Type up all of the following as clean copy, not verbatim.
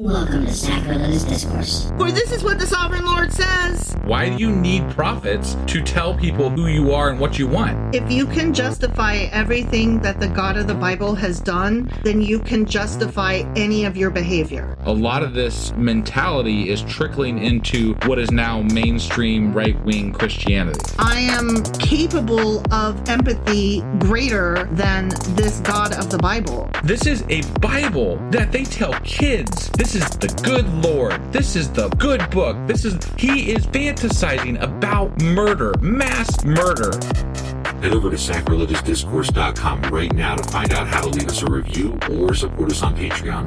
Welcome to Sacrilegious Discourse. For this is what the Sovereign Lord says. Why do you need prophets to tell people who you are and what you want? If you can justify everything that the God of the Bible has done, then you can justify any of your behavior. A lot of this mentality is trickling into what is now mainstream right-wing Christianity. I am capable of empathy greater than this God of the Bible. This is a Bible that they tell kids. This is the good Lord. This is the good book. He is fantasizing about murder, mass murder. Head over to sacrilegiousdiscourse.com right now to find out how to leave us a review or support us on Patreon.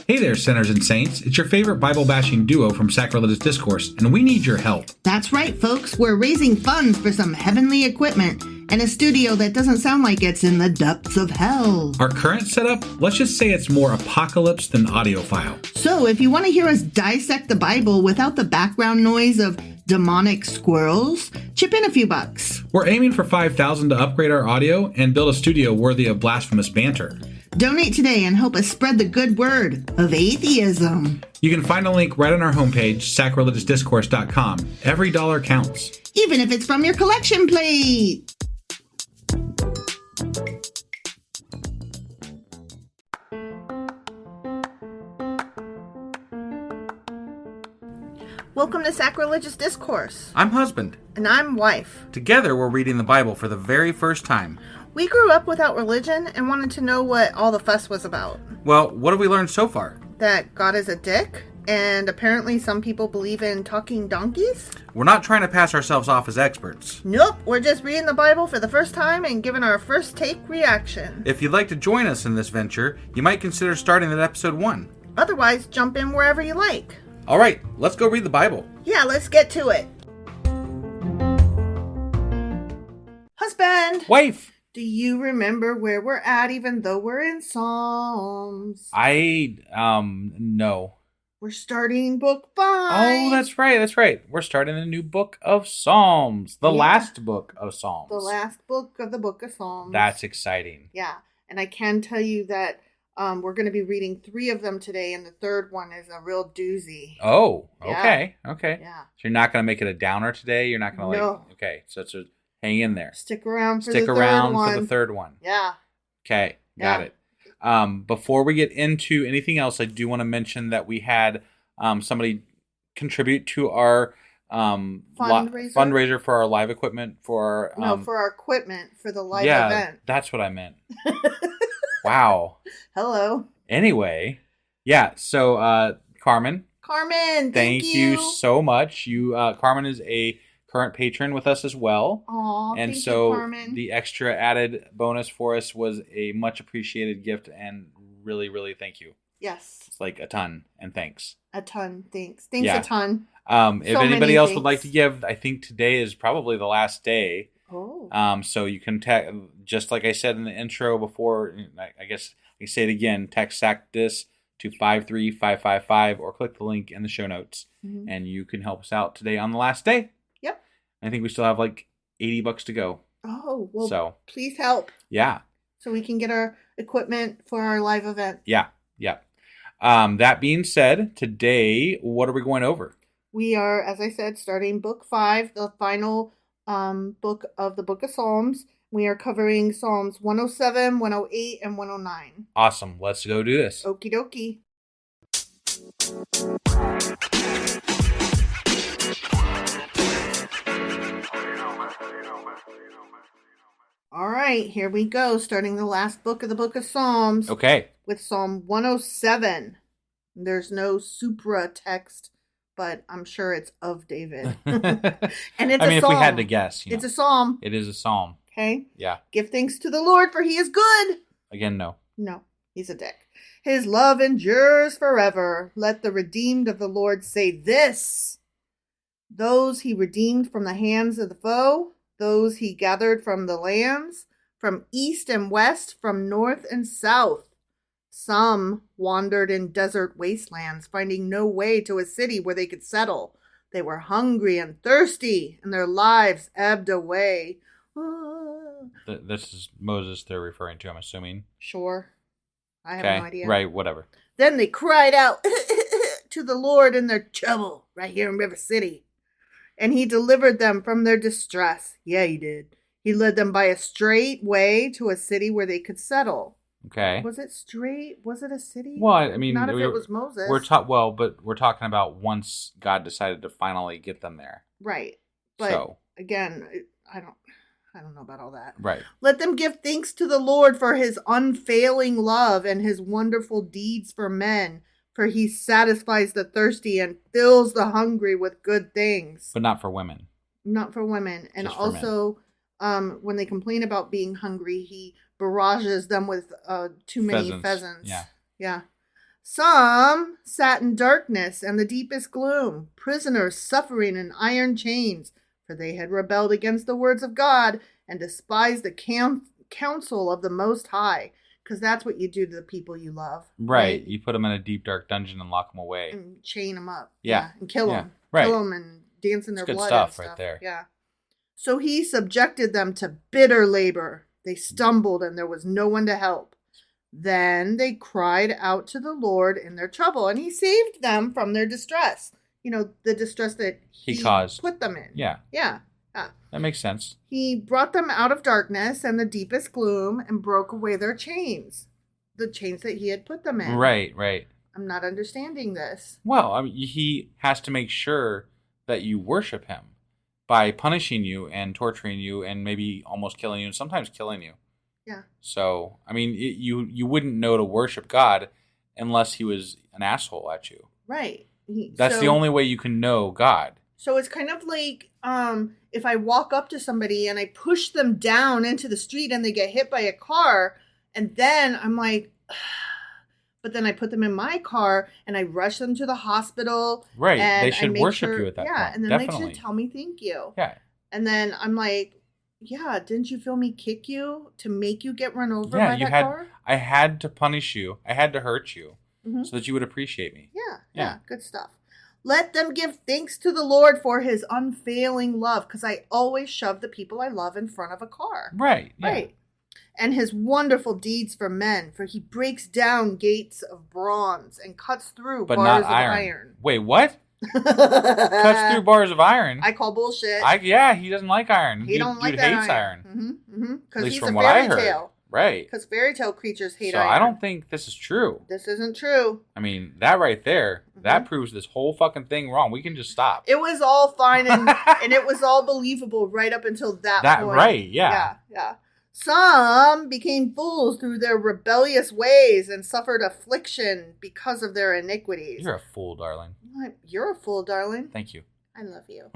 Hey there, sinners and saints. It's your favorite Bible-bashing duo from Sacrilegious Discourse, and we need your help. That's right, folks. We're raising funds for some heavenly equipment and a studio that doesn't sound like it's in the depths of hell. Our current setup, let's just say it's more apocalypse than audiophile. So if you want to hear us dissect the Bible without the background noise of demonic squirrels, chip in a few bucks. We're aiming for $5,000 to upgrade our audio and build a studio worthy of blasphemous banter. Donate today and help us spread the good word of atheism. You can find a link right on our homepage, sacrilegiousdiscourse.com. Every dollar counts. Even if it's from your collection plate. Welcome to Sacrilegious Discourse. I'm husband. And I'm wife. Together, we're reading the Bible for the very first time. We grew up without religion and wanted to know what all the fuss was about. Well, what have we learned so far? That God is a dick, and apparently some people believe in talking donkeys? We're not trying to pass ourselves off as experts. Nope, we're just reading the Bible for the first time and giving our first take reaction. If you'd like to join us in this venture, you might consider starting at episode 1. Otherwise, jump in wherever you like. All right, let's go read the Bible. Yeah, let's get to it. Husband! Wife! Do you remember where we're at even though we're in Psalms? No. We're starting book 5. Oh, that's right. We're starting a new book of Psalms. The last book of Psalms. The last book of the book of Psalms. That's exciting. Yeah, and I can tell you that we're going to be reading 3 of them today, and the third one is a real doozy. Oh, okay. Yeah. Okay. Yeah. So you're not going to make it a downer today? You're not going to No. Okay, so it's hang in there. Stick around for the third one. Yeah. Okay, got it. Before we get into anything else, I do want to mention that we had somebody contribute to our fundraiser for our live equipment for our equipment for the live event. That's what I meant. Wow. Hello. Anyway, so Carmen, thank you so much. Carmen is a current patron with us as well. Aww, and thank so you, Carmen. The extra added bonus for us was a much appreciated gift, and really, really thank you. Yes. It's like a ton, and thanks. A ton, thanks. Thanks a ton. If anybody else would like to give, I think today is probably the last day. Oh. So you can just like I said in the intro before, I guess I say it again, text SACDIS to 53555 or click the link in the show notes, and you can help us out today on the last day. Yep. I think we still have like $80 to go. Oh, well, so please help. Yeah. So we can get our equipment for our live event. Yeah. That being said, today, what are we going over? We are, as I said, starting book 5, the final book of the book of Psalms. We are covering Psalms 107, 108, and 109. Awesome. Let's go do this. Okie dokie. All right, here we go, starting the last book of the book of Psalms. Okay. With Psalm 107. There's no supra text, but I'm sure it's of David. And it's a psalm. If we had to guess. It's a psalm. It is a psalm. Okay? Yeah. Give thanks to the Lord, for he is good. Again, no. No, he's a dick. His love endures forever. Let the redeemed of the Lord say this. Those he redeemed from the hands of the foe, those he gathered from the lands, from east and west, from north and south. Some wandered in desert wastelands, finding no way to a city where they could settle. They were hungry and thirsty, and their lives ebbed away. This is Moses they're referring to, I'm assuming. Sure. I have no idea. Right, whatever. Then they cried out to the Lord in their trouble, right here in River City. And he delivered them from their distress. Yeah, he did. He led them by a straight way to a city where they could settle. Okay. Was it straight? Was it a city? Well, I mean, not if it was Moses. But we're talking about once God decided to finally get them there. Right. But again, I don't know about all that. Right. Let them give thanks to the Lord for his unfailing love and his wonderful deeds for men, for he satisfies the thirsty and fills the hungry with good things. But not for women. Not for women. And Just for also, when they complain about being hungry, he barrages them with too many pheasants. Yeah. Yeah. Some sat in darkness and the deepest gloom, prisoners suffering in iron chains, for they had rebelled against the words of God and despised the counsel of the Most High. Because that's what you do to the people you love. Right. You put them in a deep, dark dungeon and lock them away. And chain them up. Yeah. And kill them. Right. Kill them and dance in their It's good blood. stuff and stuff right there. Yeah. So he subjected them to bitter labor. They stumbled and there was no one to help. Then they cried out to the Lord in their trouble, and he saved them from their distress. You know, the distress that he caused. Put them in. Yeah. Yeah. That makes sense. He brought them out of darkness and the deepest gloom and broke away their chains. The chains that he had put them in. Right. I'm not understanding this. Well, I mean, he has to make sure that you worship him by punishing you and torturing you and maybe almost killing you and sometimes killing you. Yeah. So, I mean, you wouldn't know to worship God unless he was an asshole at you. Right. That's the only way you can know God. So it's kind of like if I walk up to somebody and I push them down into the street and they get hit by a car, and then I'm like, but then I put them in my car and I rush them to the hospital. Right. And they should worship you at that point. Yeah, and then Definitely. they should tell me thank you. Yeah. And then I'm like, yeah, didn't you feel me kick you to make you get run over by that car? I had to punish you. I had to hurt you Mm-hmm. so that you would appreciate me. Yeah, good stuff. Let them give thanks to the Lord for his unfailing love, because I always shove the people I love in front of a car. Right. Yeah. Right. And his wonderful deeds for men, for he breaks down gates of bronze and cuts through But bars not of iron. iron. Wait, what? Cuts through bars of iron. I call bullshit. Yeah, he doesn't like iron. He don't like dude that hates iron. Because At least he's from a what I fairy heard. tale. Right. Because fairy tale creatures hate So iron. I don't think this is true. This isn't true. I mean, that right there, that proves this whole fucking thing wrong. We can just stop. It was all fine and it was all believable right up until that point. Right, yeah. Yeah. Some became fools through their rebellious ways and suffered affliction because of their iniquities. You're a fool, darling. You're a fool, darling. Thank you. I love you.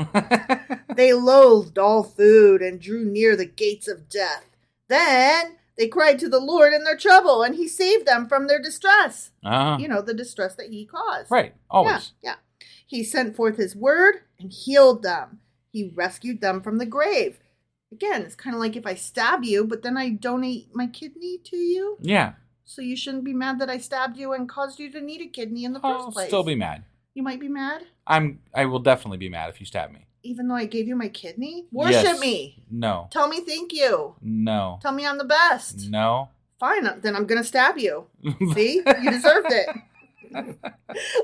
They loathed all food and drew near the gates of death. Then they cried to the Lord in their trouble, and he saved them from their distress. You know, the distress that he caused. Right, always. Yeah. He sent forth his word and healed them. He rescued them from the grave. Again, it's kind of like if I stab you, but then I donate my kidney to you. Yeah. So you shouldn't be mad that I stabbed you and caused you to need a kidney in the first place. I'll still be mad. You might be mad? I will definitely be mad if you stab me. Even though I gave you my kidney? Worship me. No. Tell me thank you. No. Tell me I'm the best. No. Fine, then I'm going to stab you. See? You deserved it.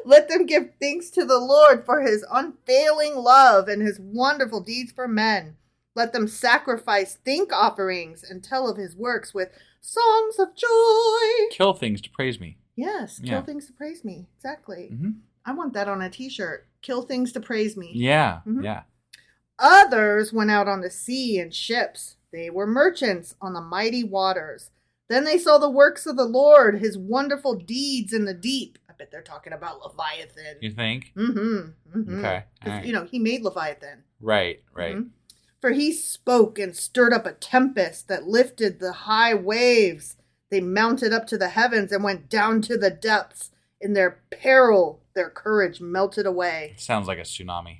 Let them give thanks to the Lord for his unfailing love and his wonderful deeds for men. Let them sacrifice thank offerings and tell of his works with songs of joy. Kill things to praise me. Yes, kill things to praise me. Exactly. Mm-hmm. I want that on a t-shirt. Kill things to praise me. Yeah, Mm-hmm. yeah. Others went out on the sea in ships. They were merchants on the mighty waters. Then they saw the works of the Lord, his wonderful deeds in the deep. I bet they're talking about Leviathan. You think? Mm-hmm. Okay. All right. You know, he made Leviathan. Right. Mm-hmm. For he spoke and stirred up a tempest that lifted the high waves. They mounted up to the heavens and went down to the depths. In their peril, their courage melted away. Sounds like a tsunami.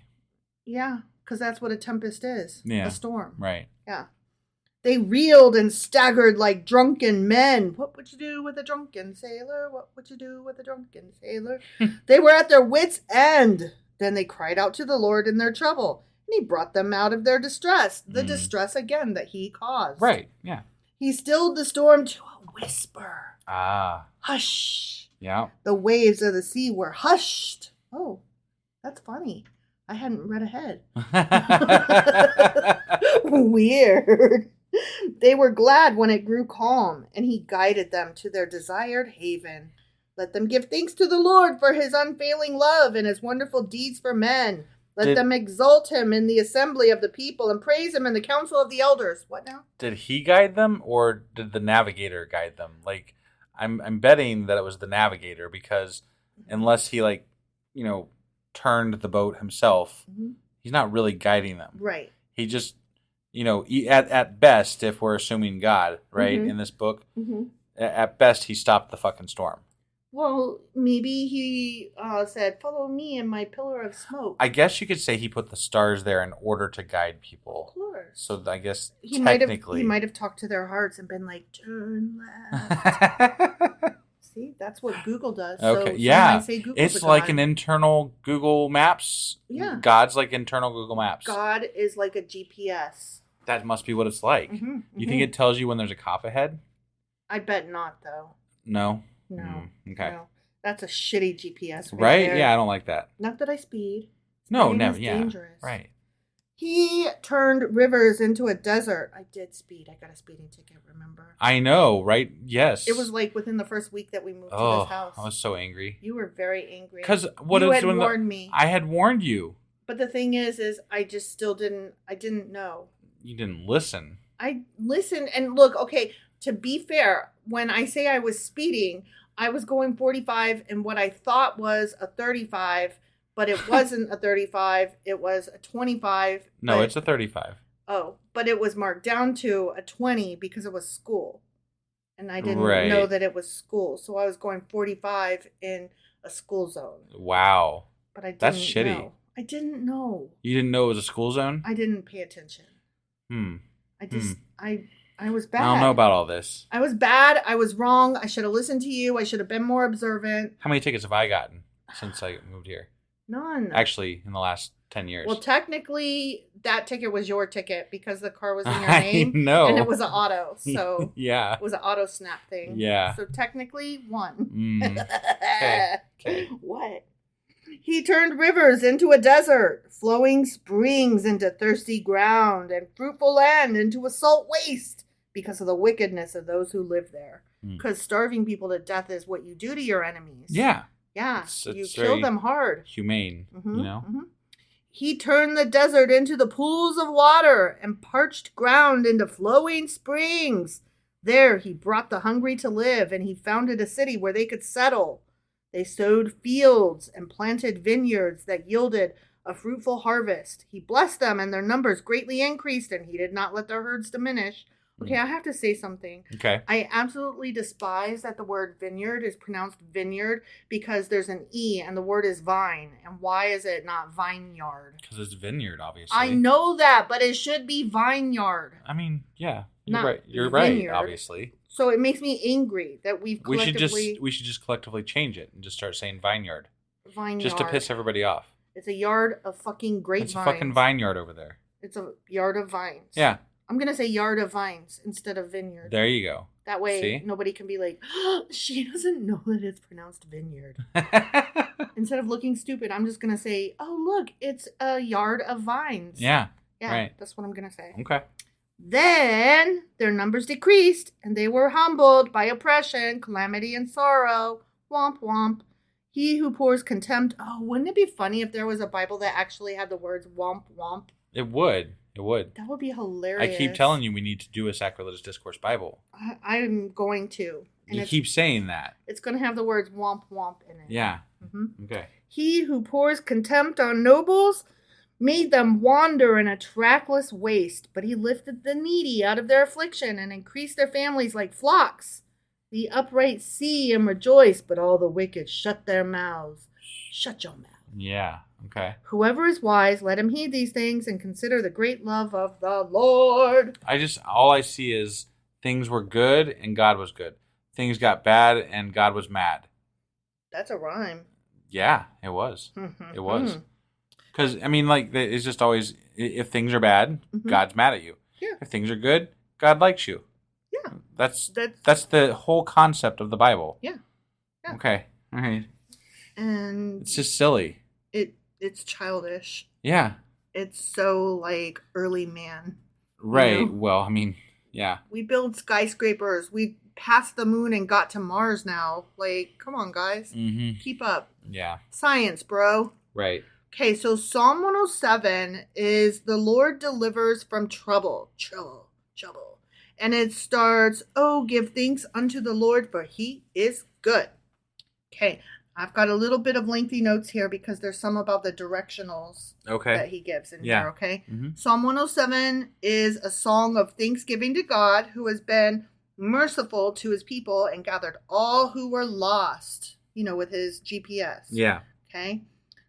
Yeah, because that's what a tempest is. Yeah. A storm. Right. Yeah. They reeled and staggered like drunken men. What would you do with a drunken sailor? What would you do with a drunken sailor? They were at their wits' end. Then they cried out to the Lord in their trouble, and and he brought them out of their distress. The distress, again, that he caused. Right, yeah. He stilled the storm to a whisper. Ah. Hush. Yeah. The waves of the sea were hushed. Oh, that's funny. I hadn't read ahead. Weird. They were glad when it grew calm, and he guided them to their desired haven. Let them give thanks to the Lord for his unfailing love and his wonderful deeds for men. Let them exalt him in the assembly of the people and praise him in the council of the elders. What now? Did he guide them, or did the navigator guide them? Like, I'm betting that it was the navigator, because unless he, like, you know, turned the boat himself, he's not really guiding them. Right. He just, you know, at best, if we're assuming God, right, in this book, at best he stopped the fucking storm. Well, maybe he said, follow me in my pillar of smoke. I guess you could say he put the stars there in order to guide people. Of course. So I guess He technically... might have talked to their hearts and been like, turn left. See, that's what Google does. Okay, so yeah. I say Google's it's a like god. an internal Google Maps. Yeah. God's like internal Google Maps. God is like a GPS. That must be what it's like. You think it tells you when there's a cop ahead? I bet not, though. No? No. Okay. No. That's a shitty GPS. Right? There. Yeah, I don't like that. Not that I speed. No, Speeding never. is Yeah. dangerous. Right. He turned rivers into a desert. I did speed. I got a speeding ticket, remember? I know, right? Yes. It was like within the first week that we moved to this house. I was so angry. You were very angry. Because you had warned me. I had warned you. But the thing is I just still didn't know. You didn't listen. I listened, and look, okay, to be fair, when I say I was speeding, I was going 45 in what I thought was a 35, but it wasn't a 35, it was a 25. No, it's a 35. Oh, but it was marked down to a 20 because it was school. And I didn't Right. know that it was school, so I was going 45 in a school zone. Wow. But I didn't That's shitty. know. I didn't know. You didn't know it was a school zone? I didn't pay attention. I was bad. I don't know about all this. I was bad. I was wrong. I should have listened to you. I should have been more observant. How many tickets have I gotten since I moved here? None. Actually, in the last 10 years. Well, technically, that ticket was your ticket because the car was in your I name. know. And it was an auto. So yeah. it was an auto snap thing. Yeah. So technically, one. Okay. What? He turned rivers into a desert, flowing springs into thirsty ground, and fruitful land into a salt waste because of the wickedness of those who live there. Because starving people to death is what you do to your enemies. Yeah. Yeah. It's you kill them hard. Humane, you know? He turned the desert into the pools of water and parched ground into flowing springs. There he brought the hungry to live, and he founded a city where they could settle. They sowed fields and planted vineyards that yielded a fruitful harvest. He blessed them, and their numbers greatly increased, and he did not let their herds diminish. Okay, I have to say something. Okay. I absolutely despise that the word vineyard is pronounced vineyard because there's an E and the word is vine. And why is it not vineyard? Because it's vineyard, obviously. I know that, but it should be vineyard. I mean, yeah. You're Not right. You're vineyard. right, obviously. So it makes me angry that we've collectively... We should just collectively change it and just start saying vineyard. Vineyard. Just to piss everybody off. It's a yard of fucking grapevines. It's a fucking vineyard over there. It's a yard of vines. Yeah. I'm going to say yard of vines instead of vineyard. There you go. That way See? nobody can be like, oh, she doesn't know that it's pronounced vineyard. Instead of looking stupid, I'm just going to say, oh, look, it's a yard of vines. Yeah. Yeah, right. That's what I'm going to say. Okay. Then their numbers decreased, and they were humbled by oppression, calamity, and sorrow. Womp womp. He who pours contempt. Oh, wouldn't it be funny if there was a Bible that actually had the words womp womp? It would. It would. That would be hilarious. I keep telling you we need to do a Sacrilegious Discourse Bible. I'm going to. And you keep saying that. It's going to have the words womp womp in it. Yeah. Mm-hmm. Okay. He who pours contempt on nobles made them wander in a trackless waste, but he lifted the needy out of their affliction and increased their families like flocks. The upright see and rejoice, but all the wicked shut their mouths. Shut your mouth. Yeah. Okay. Whoever is wise, let him heed these things and consider the great love of the Lord. All I see is things were good and God was good. Things got bad and God was mad. That's a rhyme. Yeah, it was. It was. Because, I mean, like, it's just always, if things are bad, Mhm. God's mad at you. Yeah. If things are good, God likes you. Yeah. That's the whole concept of the Bible. Yeah. Yeah. Okay. All right. And It's just silly. it's childish. Yeah. It's so like early man. Right. You know? Well, I mean, yeah. We build skyscrapers. We passed the moon and got to Mars now. Like, come on, guys. Mm-hmm. Keep up. Yeah. Science, bro. Right. Okay, so Psalm 107 is the Lord delivers from trouble. Trouble. And it starts, oh, give thanks unto the Lord, for he is good. Okay, I've got a little bit of lengthy notes here because there's some about the directionals that he gives in here, okay? Mm-hmm. Psalm 107 is a song of thanksgiving to God who has been merciful to his people and gathered all who were lost, with his GPS. Yeah. Okay,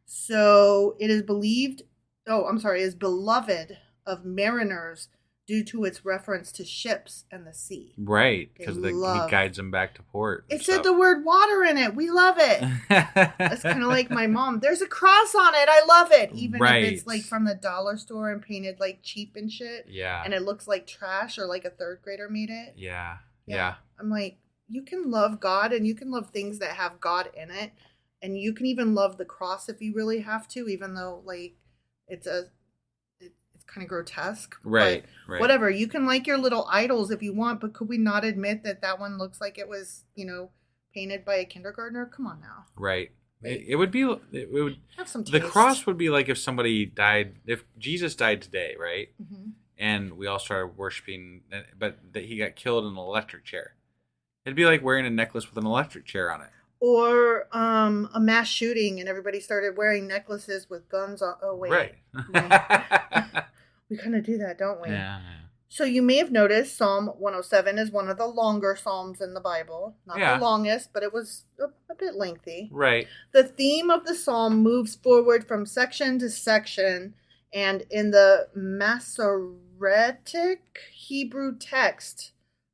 so it is is beloved of mariners due to its reference to ships and the sea. Right, because he guides them back to port. It said the word water in it. We love it. That's kind of like my mom. There's a cross on it. I love it. Even if it's like from the dollar store and painted like cheap and shit. Yeah. And it looks like trash or like a third grader made it. Yeah. I'm like, you can love God and you can love things that have God in it. And you can even love the cross if you really have to, even though like it's kind of grotesque. Right. Whatever. You can like your little idols if you want, but could we not admit that one looks like it was, painted by a kindergartner? Come on now. Right. It would have some taste. The cross would be like if somebody died, if Jesus died today, right? Mm-hmm. And we all started worshiping, but that he got killed in an electric chair. It'd be like wearing a necklace with an electric chair on it. Or a mass shooting and everybody started wearing necklaces with guns on. Oh, wait. Right. We kind of do that, don't we? Yeah. So you may have noticed Psalm 107 is one of the longer psalms in the Bible. Not the longest, but it was a bit lengthy. Right. The theme of the psalm moves forward from section to section, and in the Masoretic Hebrew text,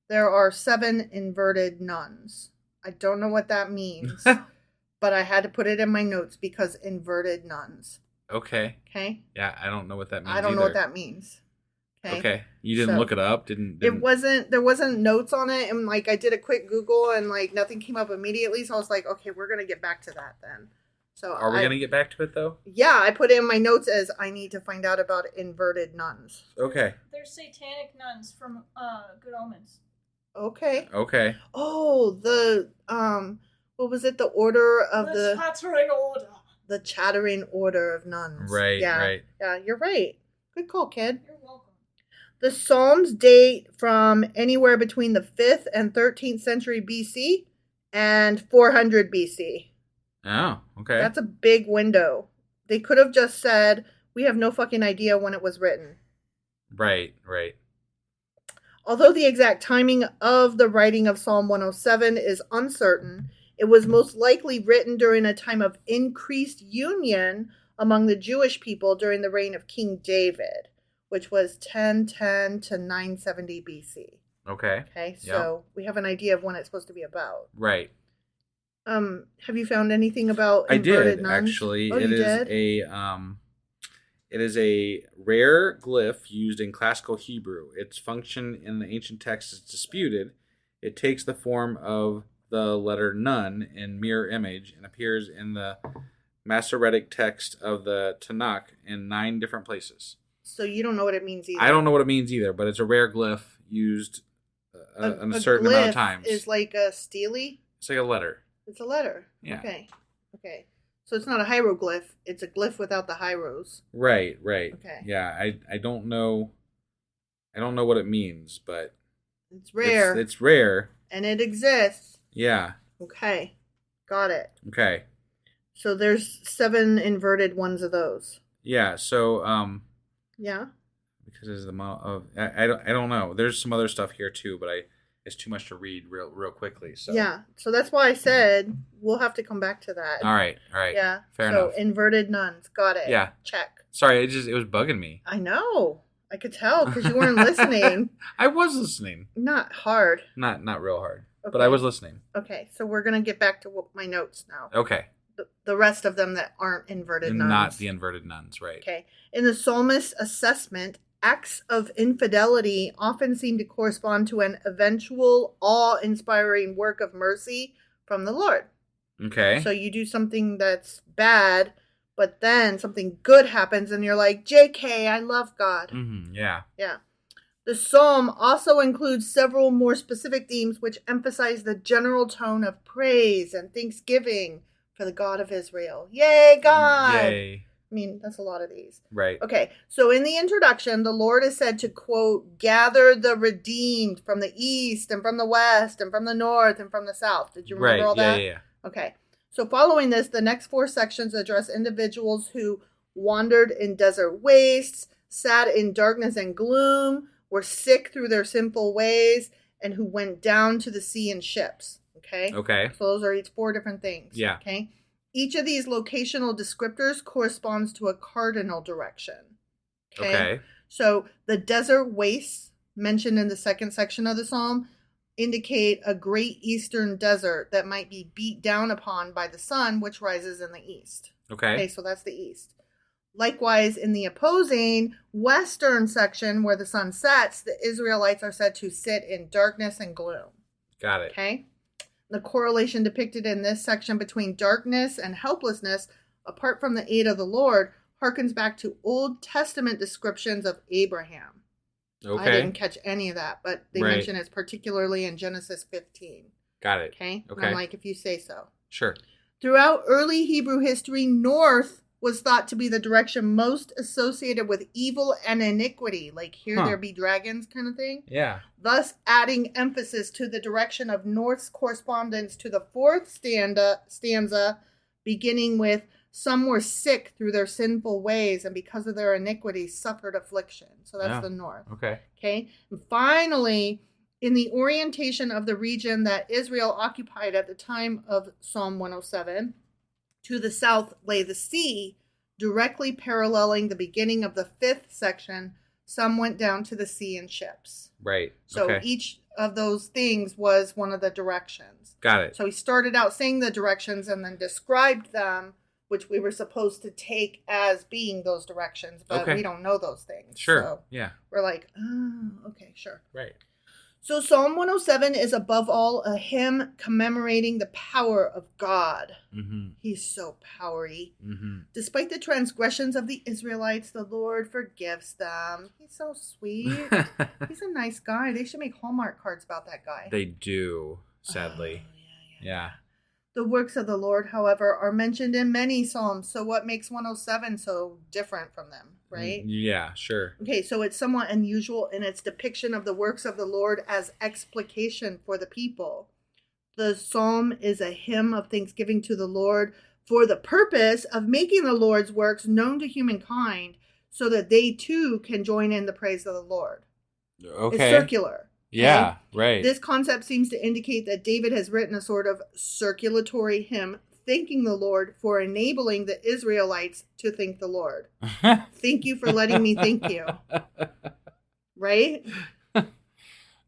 there are 7 inverted nuns. I don't know what that means, but I had to put it in my notes because inverted nuns. Okay. Okay. Yeah, I don't know what that means. I don't know what that means. Okay. You didn't look it up? Didn't It wasn't, there wasn't notes on it, and like I did a quick Google and like nothing came up immediately, so I was like, okay, we're gonna get back to that then. So are we gonna get back to it though? Yeah, I put it in my notes as I need to find out about inverted nuns. Okay. They're satanic nuns from Good Omens. Okay. Oh, the what was it? The order of the Chattering Order. The Chattering Order of Nuns. Right. Yeah, you're right. Good call, kid. You're welcome. The Psalms date from anywhere between the 5th and 13th century BC and 400 BC. Oh, okay. That's a big window. They could have just said, we have no fucking idea when it was written. Right. Although the exact timing of the writing of Psalm 107 is uncertain, it was most likely written during a time of increased union among the Jewish people during the reign of King David, which was 1010 to 970 BC. Okay. So we have an idea of when it's supposed to be about. Right. Have you found anything about I inverted did, nuns? actually. Oh, It is a rare glyph used in classical Hebrew. Its function in the ancient text is disputed. It takes the form of the letter nun in mirror image and appears in the Masoretic text of the Tanakh in 9 different places. So you don't know what it means either. I don't know what it means either, but it's a rare glyph used a certain amount of times. Is like a stele? It's like a letter. It's a letter. Yeah. Okay. So it's not a hieroglyph. It's a glyph without the hieros. Right. Okay. Yeah, I don't know. I don't know what it means, but it's rare. It's rare, and it exists. Yeah. Okay. Got it. Okay. So there's 7 inverted ones of those. Yeah. So Yeah. Because it's the amount of I don't know. There's some other stuff here too, but it's too much to read real quickly. So yeah. So that's why I said we'll have to come back to that. All right. Yeah. Fair enough. So inverted nuns. Got it. Yeah. Check. Sorry, it was bugging me. I know. I could tell because you weren't listening. I was listening. Not hard. Not real hard, Okay. but I was listening. Okay. So we're gonna get back to my notes now. Okay. the rest of them that aren't inverted nuns. Not the inverted nuns, right. Okay. In the psalmist's assessment, acts of infidelity often seem to correspond to an eventual awe-inspiring work of mercy from the Lord. Okay. So you do something that's bad, but then something good happens and you're like, JK, I love God. Mm-hmm. Yeah. Yeah. The psalm also includes several more specific themes which emphasize the general tone of praise and thanksgiving for the God of Israel. Yay, God! Yay. I mean, that's a lot of these. Right. Okay, so in the introduction, the Lord is said to, quote, gather the redeemed from the east and from the west and from the north and from the south. Did you remember all that? Yeah. Okay, so following this, the next 4 sections address individuals who wandered in desert wastes, sat in darkness and gloom, were sick through their sinful ways, and who went down to the sea in ships. Okay? Okay. So those are each 4 different things. Yeah. Okay? Each of these locational descriptors corresponds to a cardinal direction. Okay. So the desert wastes mentioned in the second section of the psalm indicate a great eastern desert that might be beat down upon by the sun, which rises in the east. Okay. So that's the east. Likewise, in the opposing western section where the sun sets, the Israelites are said to sit in darkness and gloom. Got it. Okay? The correlation depicted in this section between darkness and helplessness, apart from the aid of the Lord, harkens back to Old Testament descriptions of Abraham. Okay. I didn't catch any of that, but they Right. mention it particularly in Genesis 15. Got it. Okay? And Okay. I'm like, if you say so. Sure. Throughout early Hebrew history, north was thought to be the direction most associated with evil and iniquity. Like, here there be dragons kind of thing. Yeah. Thus adding emphasis to the direction of north's correspondence to the 4th stanza, beginning with, some were sick through their sinful ways, and because of their iniquity suffered affliction. So that's the north. Okay. Okay. And finally, in the orientation of the region that Israel occupied at the time of Psalm 107, to the south lay the sea, directly paralleling the beginning of the 5th section. Some went down to the sea in ships. Right. So okay. each of those things was one of the directions. Got it. So he started out saying the directions and then described them, which we were supposed to take as being those directions, but we don't know those things. Sure. So yeah. we're like, oh, okay, sure. Right. So Psalm 107 is above all a hymn commemorating the power of God. Mm-hmm. He's so powery. Mm-hmm. Despite the transgressions of the Israelites, the Lord forgives them. He's so sweet. He's a nice guy. They should make Hallmark cards about that guy. They do, sadly. Yeah. The works of the Lord, however, are mentioned in many psalms. So what makes 107 so different from them, right? Yeah, sure. Okay, so it's somewhat unusual in its depiction of the works of the Lord as explication for the people. The psalm is a hymn of thanksgiving to the Lord for the purpose of making the Lord's works known to humankind so that they too can join in the praise of the Lord. Okay. It's circular. Yeah, right. This concept seems to indicate that David has written a sort of circulatory hymn thanking the Lord for enabling the Israelites to thank the Lord. Thank you for letting me thank you. Right? That's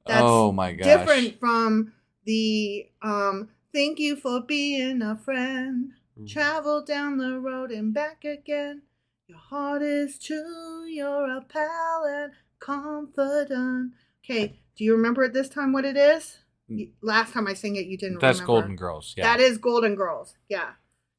oh my gosh. different from the thank you for being a friend. Travel down the road and back again. Your heart is true, you're a pal and confidant. Okay, do you remember at this time what it is? Last time I sang it, you didn't remember. That's Golden Girls, yeah. That is Golden Girls, yeah.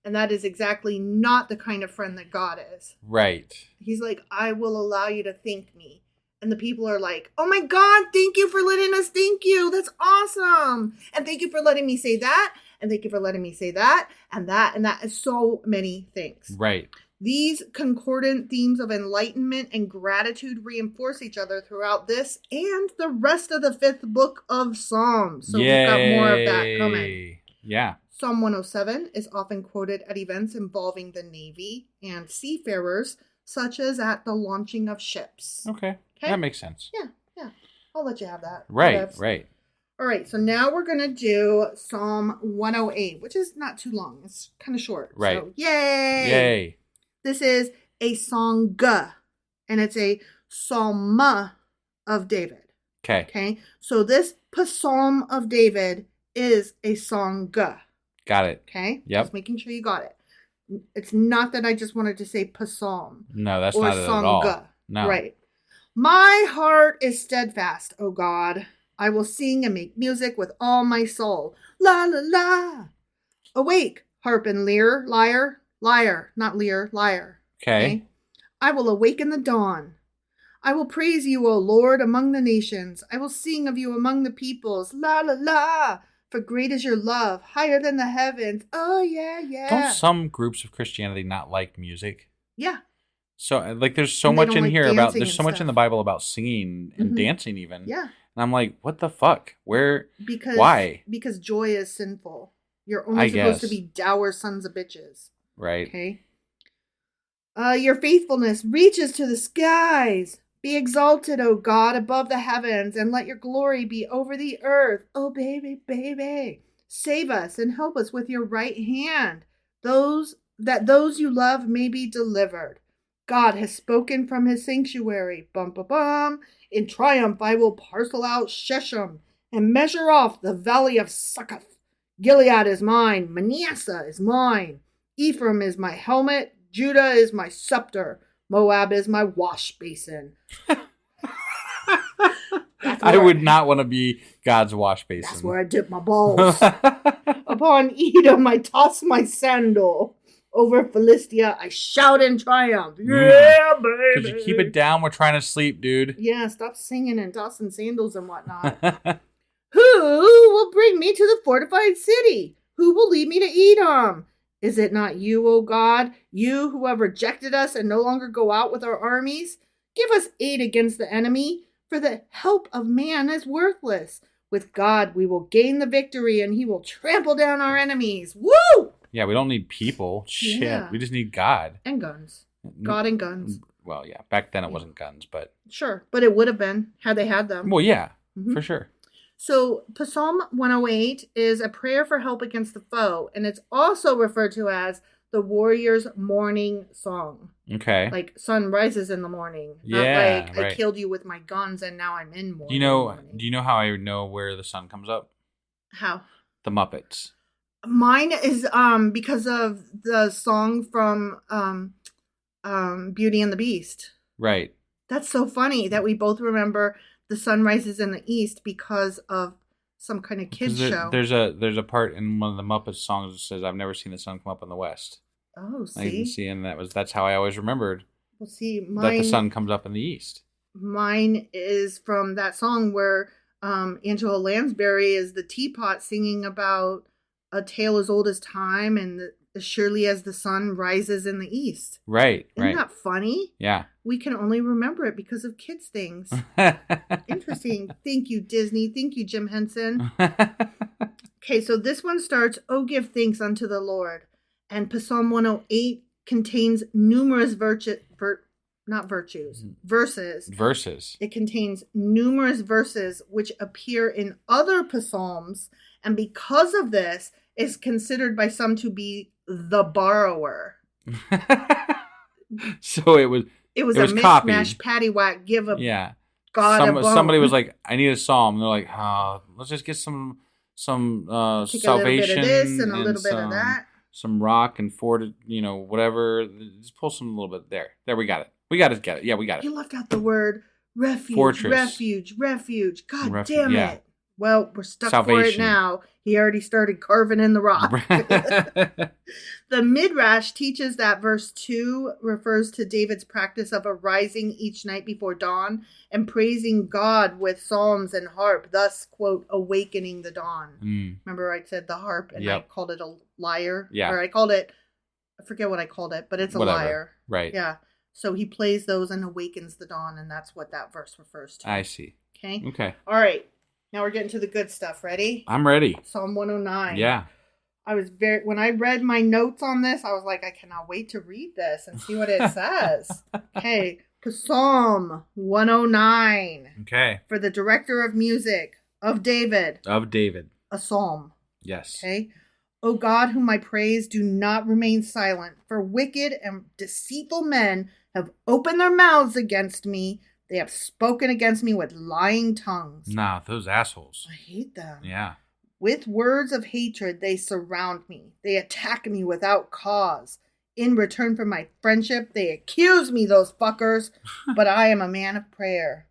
And that is exactly not the kind of friend that God is. Right. He's like, I will allow you to thank me. And the people are like, oh my God, thank you for letting us thank you. That's awesome. And thank you for letting me say that. And thank you for letting me say that. And that. And that is so many things. Right. These concordant themes of enlightenment and gratitude reinforce each other throughout this and the rest of the 5th book of Psalms. So we've got more of that coming. Yeah. Psalm 107 is often quoted at events involving the Navy and seafarers, such as at the launching of ships. Okay. That makes sense. Yeah. I'll let you have that. Right, right. All right, so now we're going to do Psalm 108, which is not too long. It's kind of short. Right. So, yay! Yay. This is a song, and it's a psalm of David. Okay. Okay, so this psalm of David is a song. Got it. Okay? Yep. Just making sure you got it. It's not that I just wanted to say psalm. No, that's or not it at all. No. Right. My heart is steadfast, O God. I will sing and make music with all my soul. La la la. Awake, harp and lyre, not lyre. Okay. I will awaken the dawn. I will praise you, O Lord, among the nations. I will sing of you among the peoples. La la la. For great is your love, higher than the heavens. Oh, yeah, yeah. Don't some groups of Christianity not like music? Yeah. So, like, there's so And they much don't in like here about, dancing there's and so much in stuff. the Bible about singing and Mhm. dancing even. Yeah. And I'm like, what the fuck? Because Why? Because joy is sinful. You're only I supposed to guess. be dour sons of bitches. Right. Okay. Your faithfulness reaches to the skies. Be exalted, O God, above the heavens, and let your glory be over the earth. Oh, baby, baby. Save us and help us with your right hand. Those you love may be delivered. God has spoken from his sanctuary. Bum, bum, bum. In triumph, I will parcel out Shechem and measure off the valley of Succoth. Gilead is mine. Manasseh is mine. Ephraim is my helmet. Judah is my scepter. Moab is my wash basin. I would not want to be God's wash basin. That's where I dip my balls. Upon Edom, I toss my sandal. Over Philistia, I shout in triumph. Yeah, baby. Could you keep it down? We're trying to sleep, dude. Yeah, stop singing and tossing sandals and whatnot. Who will bring me to the fortified city? Who will lead me to Edom? Is it not you, O God? You who have rejected us and no longer go out with our armies? Give us aid against the enemy, for the help of man is worthless. With God, we will gain the victory and he will trample down our enemies. Woo! Yeah, we don't need people. Shit. Yeah. We just need God. And guns. God and guns. Well, yeah. Back then it wasn't guns, but... Sure, but it would have been had they had them. Well, yeah. Mhm. For sure. So Psalm 108 is a prayer for help against the foe, and it's also referred to as the warrior's morning song. Okay. Like sun rises in the morning. Yeah, Not like right. I killed you with my guns and now I'm in morning. Do you know how I know where the sun comes up? How? The Muppets. Mine is because of the song from Beauty and the Beast. Right. That's so funny that we both remember the sun rises in the east because of some kind of kids show. There's a part in one of the Muppets songs that says, "I've never seen the sun come up in the west." Oh, I can see? see, and that's how I always remembered Well, see, that the sun comes up in the east. Mine is from that song where Angela Lansbury is the teapot singing about a tale as old as time and as surely as the sun rises in the east. Right. Isn't that funny? Yeah. We can only remember it because of kids' things. Interesting. Thank you, Disney. Thank you, Jim Henson. Okay, so this one starts, "Oh, give thanks unto the Lord." And Psalm 108 contains numerous verses. Verses. It contains numerous verses which appear in other psalms, and because of this, is considered by some to be the borrower. So it was It was a mishmash, copied. paddywhack, give a Yeah. God a bone. Somebody was like, "I need a psalm." And they're like, let's just get some Take a little bit salvation of this and a little bit of that. some rock and fort, whatever. Just pull some little bit there. There, we got it. We got it. Yeah, we got it. You left out the word refuge, Fortress. refuge. God Refu- damn yeah. it. Well, we're stuck for it Salvation. now. He already started carving in the rock. The Midrash teaches that verse 2 refers to David's practice of arising each night before dawn and praising God with psalms and harp, thus, quote, awakening the dawn. Remember I said the harp and I called it a lyre? Yeah. Or I forget what I called it, but it's a Whatever. lyre. Right. Yeah. So he plays those and awakens the dawn, and that's what that verse refers to. I see. Okay. All right. Now we're getting to the good stuff. Ready? I'm ready. Psalm 109. Yeah. When I read my notes on this, I was like, I cannot wait to read this and see what it says. Okay. Psalm 109. Okay. For the director of music of David. Of David. A psalm. Yes. Okay. O God, whom I praise, do not remain silent, for wicked and deceitful men have opened their mouths against me. They have spoken against me with lying tongues. Nah, those assholes. I hate them. Yeah. With words of hatred, they surround me. They attack me without cause. In return for my friendship, they accuse me, those fuckers. But I am a man of prayer.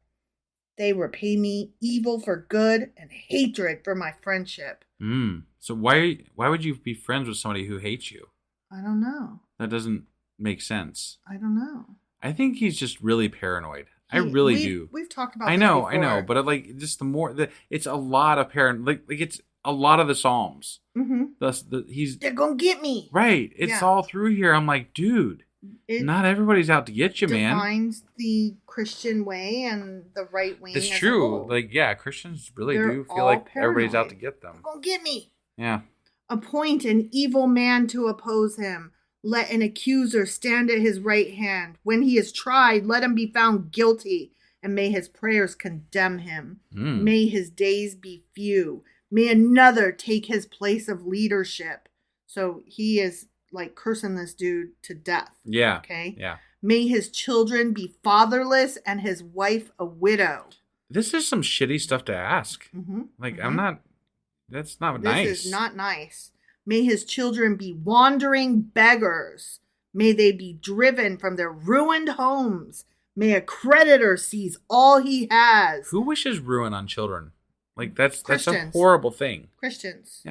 They repay me evil for good and hatred for my friendship. So why would you be friends with somebody who hates you? I don't know. That doesn't make sense. I don't know. I think he's just really paranoid. I really do. We've talked about. I know, but like just the more it's a lot of like it's a lot of the Psalms. Mm-hmm. They're gonna get me. Right. It's all through here. I'm like, dude, not everybody's out to get you, man. It defines the Christian way and the right wing. It's true. Like, yeah, Christians really do feel like everybody's out to get them. They're gonna get me. Yeah. Appoint an evil man to oppose him. Let an accuser stand at his right hand. When he is tried, let him be found guilty, and may his prayers condemn him. May his days be few. May another take his place of leadership. So he is like cursing this dude to death. Yeah. Okay? Yeah. May his children be fatherless and his wife a widow. This is some shitty stuff to ask. Like, that's not nice. This is not nice. May his children be wandering beggars. May they be driven from their ruined homes. May a creditor seize all he has. Who wishes ruin on children? Like, that's a horrible thing. Christians.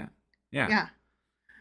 Yeah.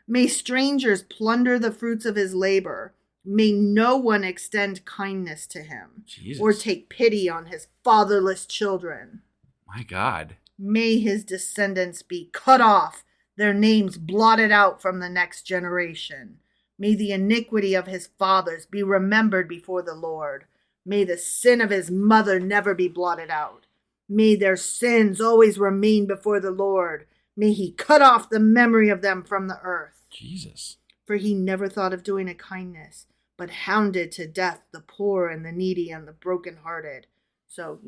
May strangers plunder the fruits of his labor. May no one extend kindness to him. Jesus. Or take pity on his fatherless children. My God. May his descendants be cut off, their names blotted out from the next generation. May the iniquity of his fathers be remembered before the Lord. May the sin of his mother never be blotted out. May their sins always remain before the Lord. May he cut off the memory of them from the earth. Jesus. For he never thought of doing a kindness, but hounded to death the poor and the needy and the brokenhearted. So,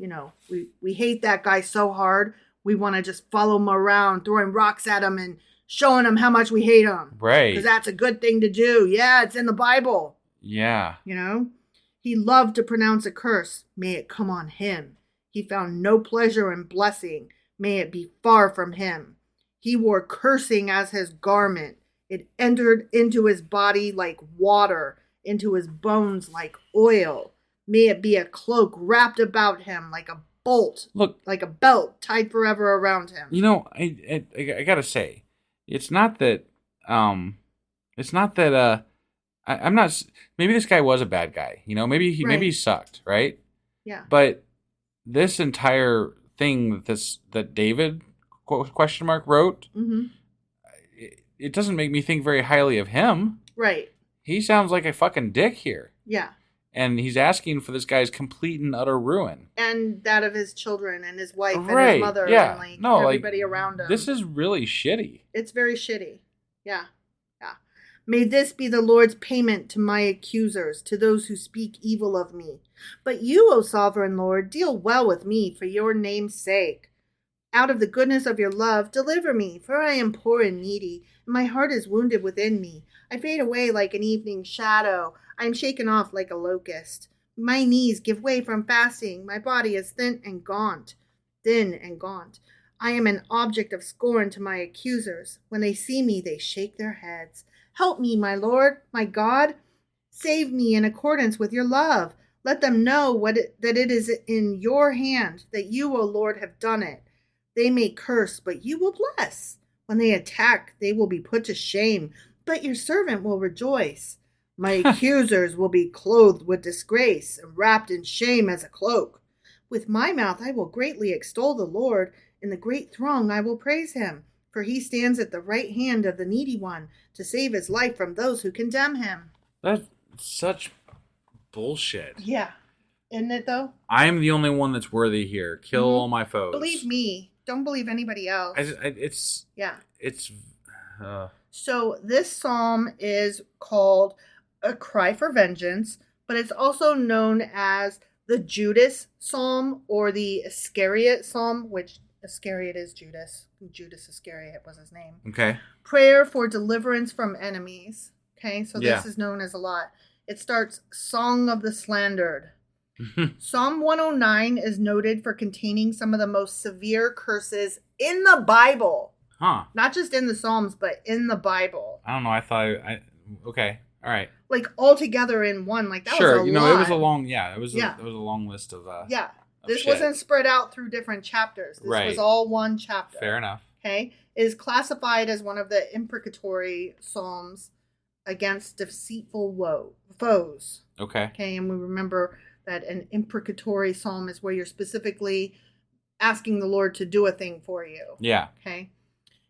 we hate that guy so hard, we want to just follow him around, throwing rocks at him and showing him how much we hate him. Right. Because that's a good thing to do. Yeah, it's in the Bible. Yeah. He loved to pronounce a curse. May it come on him. He found no pleasure in blessing. May it be far from him. He wore cursing as his garment. It entered into his body like water, into his bones like oil. May it be a cloak wrapped about him like a bolt. Look, like a belt tied forever around him. I gotta say, it's not that I'm not. Maybe this guy was a bad guy. Maybe he sucked, right? Yeah. But this entire thing that David question mark wrote, it doesn't make me think very highly of him. Right. He sounds like a fucking dick here. Yeah. And he's asking for this guy's complete and utter ruin. And that of his children and his wife and his mother and everybody around him. This is really shitty. It's very shitty. Yeah. Yeah. May this be the Lord's payment to my accusers, to those who speak evil of me. But you, O sovereign Lord, deal well with me for your name's sake. Out of the goodness of your love, deliver me, for I am poor and needy, and my heart is wounded within me. I fade away like an evening shadow. I am shaken off like a locust. My knees give way from fasting. My body is thin and gaunt. I am an object of scorn to my accusers. When they see me, they shake their heads. Help me, my Lord, my God. Save me in accordance with your love. Let them know that it is in your hand, that you, O Lord, have done it. They may curse, but you will bless. When they attack, they will be put to shame, but your servant will rejoice. My accusers will be clothed with disgrace and wrapped in shame as a cloak. With my mouth I will greatly extol the Lord. In the great throng I will praise him, for he stands at the right hand of the needy one to save his life from those who condemn him. That's such bullshit. Yeah. Isn't it, though? I'm the only one that's worthy here. Kill all my foes. Believe me. Don't believe anybody else. So this psalm is called A Cry for Vengeance, but it's also known as the Judas Psalm or the Iscariot Psalm, which Iscariot is Judas. Judas Iscariot was his name. Okay. Prayer for deliverance from enemies. Okay, so this is known as a lot. It starts Song of the Slandered. Psalm 109 is noted for containing some of the most severe curses in the Bible. Huh. Not just in the Psalms, but in the Bible. I don't know. I thought okay. All right. Like all together in one. Like that Sure. was a lot. It was a long. Yeah. It was a long list of. Yeah. Of This shit. wasn't spread out through different chapters. This was all one chapter. Fair enough. Okay. It is classified as one of the imprecatory psalms against deceitful foes. Okay. Okay. And we remember that an imprecatory psalm is where you're specifically asking the Lord to do a thing for you. Yeah. Okay.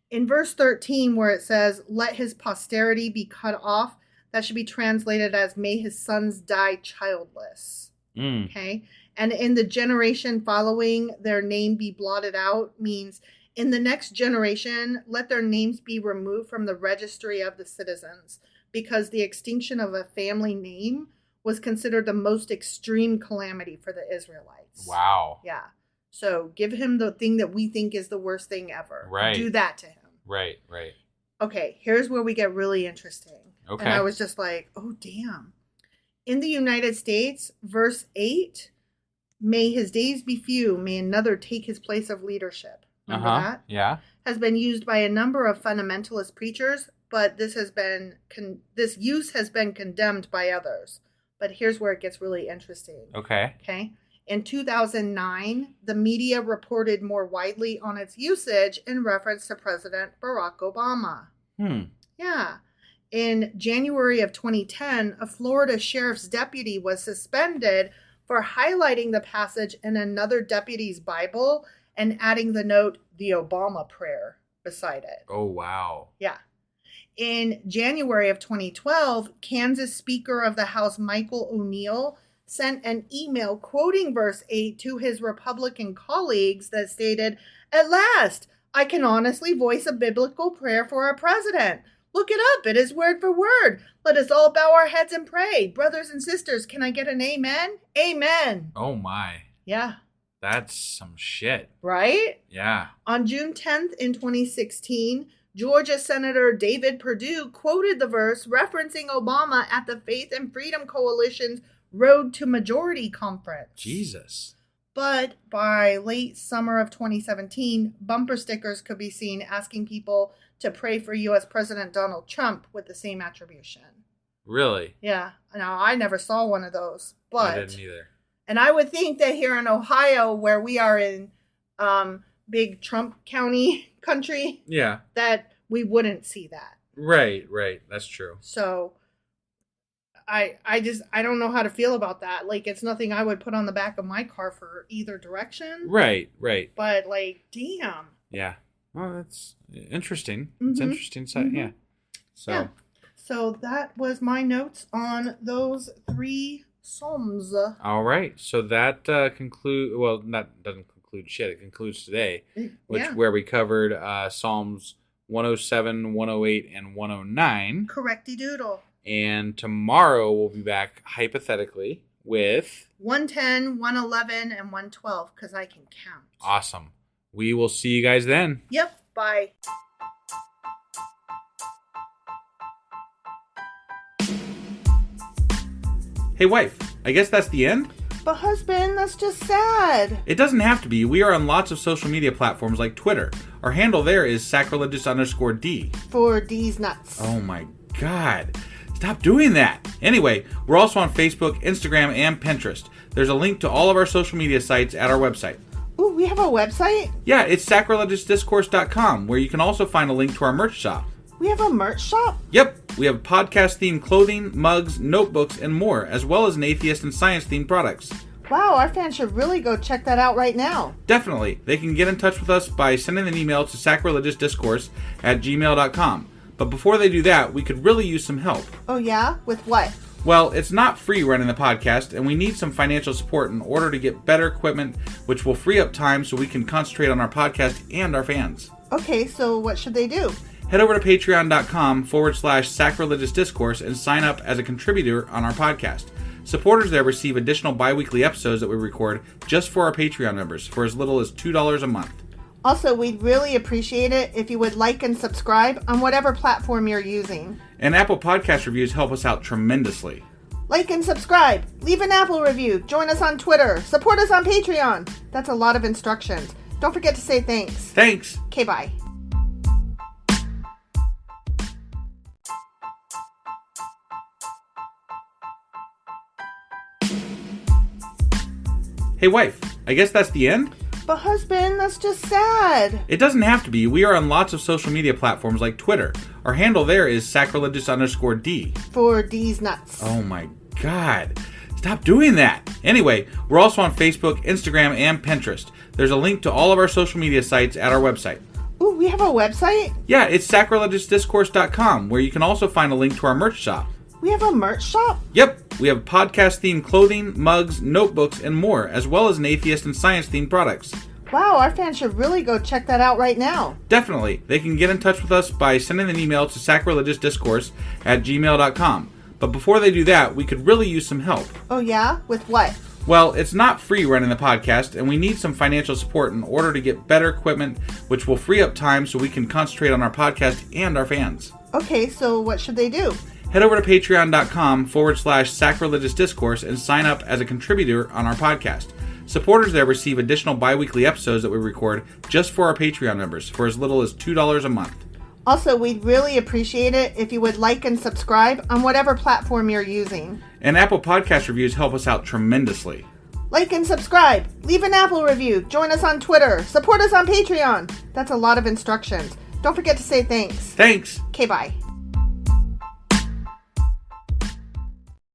In verse 13, where it says, let his posterity be cut off, that should be translated as, may his sons die childless. Okay. And in the generation following, their name be blotted out means in the next generation, let their names be removed from the registry of the citizens, because the extinction of a family name was considered the most extreme calamity for the Israelites. Wow. Yeah. So give him the thing that we think is the worst thing ever. Right. Do that to him. Right. Okay, here's where we get really interesting. Okay. And I was just like, oh, damn. In the United States, verse 8, may his days be few, may another take his place of leadership. Remember that? Yeah. Has been used by a number of fundamentalist preachers, but this use has been condemned by others. But here's where it gets really interesting. Okay. In 2009, the media reported more widely on its usage in reference to President Barack Obama. Yeah. In January of 2010, a Florida sheriff's deputy was suspended for highlighting the passage in another deputy's Bible and adding the note, the Obama prayer, beside it. Oh, wow. Yeah. In January of 2012, Kansas Speaker of the House Michael O'Neill sent an email quoting verse 8 to his Republican colleagues that stated, at last, I can honestly voice a biblical prayer for our president. Look it up. It is word for word. Let us all bow our heads and pray. Brothers and sisters, can I get an amen? Amen. Oh, my. Yeah. That's some shit. Right? Yeah. On June 10th in 2016, Georgia Senator David Perdue quoted the verse referencing Obama at the Faith and Freedom Coalition's Road to Majority Conference. Jesus. But by late summer of 2017, bumper stickers could be seen asking people to pray for U.S. President Donald Trump with the same attribution. Really? Yeah. Now, I never saw one of those, but... I didn't either. And I would think that here in Ohio, where we are in big Trump County country, yeah, that we wouldn't see that. Right. That's true. So I don't know how to feel about that. Like, it's nothing I would put on the back of my car for either direction. Right. But like, damn. Yeah. Well, that's interesting. It's interesting. So, yeah. So that was my notes on those 3 Psalms. All right. So that doesn't conclude shit. It concludes today, where we covered Psalms 107, 108, and 109. Correcty doodle. And tomorrow we'll be back, hypothetically, with 110, 111, and 112, because I can count. Awesome. We will see you guys then. Yep. Bye. Hey, wife, I guess that's the end? But husband, that's just sad. It doesn't have to be. We are on lots of social media platforms like Twitter. Our handle there is sacrilegious_D. For D's nuts. Oh my God. Stop doing that. Anyway, we're also on Facebook, Instagram, and Pinterest. There's a link to all of our social media sites at our website. Ooh, we have a website? Yeah, it's sacrilegiousdiscourse.com, where you can also find a link to our merch shop. We have a merch shop? Yep, we have podcast-themed clothing, mugs, notebooks, and more, as well as an atheist and science-themed products. Wow, our fans should really go check that out right now. Definitely. They can get in touch with us by sending an email to sacrilegiousdiscourse@gmail.com. But before they do that, we could really use some help. Oh yeah? With what? Well, it's not free running the podcast, and we need some financial support in order to get better equipment, which will free up time so we can concentrate on our podcast and our fans. Okay, so what should they do? Head over to patreon.com/sacrilegiousdiscourse and sign up as a contributor on our podcast. Supporters there receive additional bi-weekly episodes that we record just for our Patreon members for as little as $2 a month. Also, we'd really appreciate it if you would like and subscribe on whatever platform you're using. And Apple Podcast reviews help us out tremendously. Like and subscribe. Leave an Apple review. Join us on Twitter. Support us on Patreon. That's a lot of instructions. Don't forget to say thanks. Thanks. Okay, bye. Hey, wife, I guess that's the end? But husband, that's just sad. It doesn't have to be. We are on lots of social media platforms like Twitter. Our handle there is sacrilegious_D. For D's nuts. Oh my God. Stop doing that. Anyway, we're also on Facebook, Instagram, and Pinterest. There's a link to all of our social media sites at our website. Ooh, we have a website? Yeah, it's sacrilegiousdiscourse.com, where you can also find a link to our merch shop. We have a merch shop? Yep, we have podcast-themed clothing, mugs, notebooks, and more, as well as an atheist and science-themed products. Wow, our fans should really go check that out right now. Definitely. They can get in touch with us by sending an email to sacrilegiousdiscourse@gmail.com. But before they do that, we could really use some help. Oh yeah? With what? Well, it's not free running the podcast, and we need some financial support in order to get better equipment, which will free up time so we can concentrate on our podcast and our fans. Okay, so what should they do? Head over to patreon.com/sacrilegiousdiscourse and sign up as a contributor on our podcast. Supporters there receive additional bi-weekly episodes that we record just for our Patreon members for as little as $2 a month. Also, we'd really appreciate it if you would like and subscribe on whatever platform you're using. And Apple Podcast reviews help us out tremendously. Like and subscribe, leave an Apple review, join us on Twitter, support us on Patreon. That's a lot of instructions. Don't forget to say thanks. Thanks. Okay, bye.